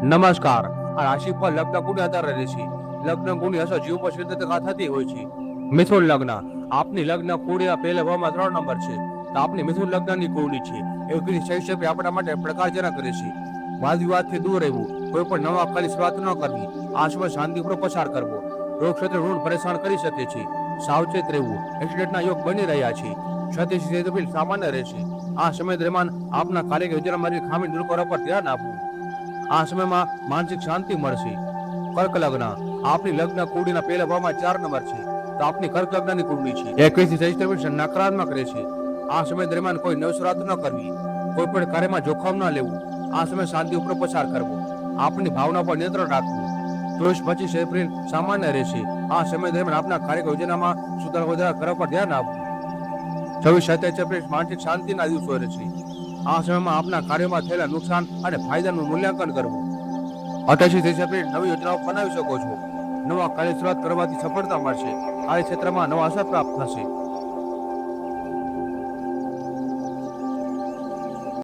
નમસ્કાર. આ રાશિ પર લગ્ન કુંડી આધાર રહે છે. લગ્ન કુંડી અસર જીવ પર સિદ્ધ થતી હોય છે. મિથુન લગ્ન આપની લગ્ન કુંડીના પહેલા ભાવમાં 3 નંબર છે. તો આપની મિથુન લગ્નની કુંડી છે. એવું કીધી શૈક્ષવ આપણા માટે પ્રકારજનક રહેશે. વાદ વિવાદથી દૂર રહેવું, કોઈ પણ નવા કાર્યની શરૂઆત ન કરવી, આ સમય શાંતિપૂર્વક પસાર કરવો. રોગ ક્ષેત્રે ઋણ પરેશાન કરી શકે છે. સાવચેત રહેવું, એક્સિડન્ટના યોગ બની રહ્યા છે. ક્ષતિ સામાન્ય રહેશે. આ સમય દરમિયાન આપના કાર્ય યોજનામાં ખામી દૂર કરવા પર ધ્યાન આપવું. આ સમયમાં માનસિક શાંતિ મળશે. કર્ક લગ્ન આપની લગ્ન કુંડીના પહેલા ભાવમાં 4 નંબર છે. તો આપની કર્ક લગ્નની કુંડી છે. 21 થી 23 નકારાત્મક રહેશે. આ સમય દરમિયાન કોઈ નવ શરૂઆત ન કરવી, કોઈ પણ કાર્યમાં જોખમ ન લેવું. આ સમય શાંતિ ઉપર પસાર કરવો. આપની ભાવના પર નિયંત્રણ રાખવું. 24-25 એપ્રિલ સામાન્ય રહેશે. આ સમય દરમિયાન આપના કાર્ય યોજનામાં સુધારા વધારા કરવા પર ધ્યાન આપવું. 26-27 એપ્રિલ માનસિક શાંતિના દિવસો રહેશે. આ સમયમાં આપના કાર્યોમાં થયેલા નુકસાન અને ફાયદાનું મૂલ્યાંકન કરવું. 28-30 એપ્રિલ નવી યોજનાઓ બનાવી શકો છો. નવા કાર્ય શરૂઆત કરવાથી સફળતા મળશે. કાર્યક્ષેત્રમાં નવા અસર પ્રાપ્ત થશે.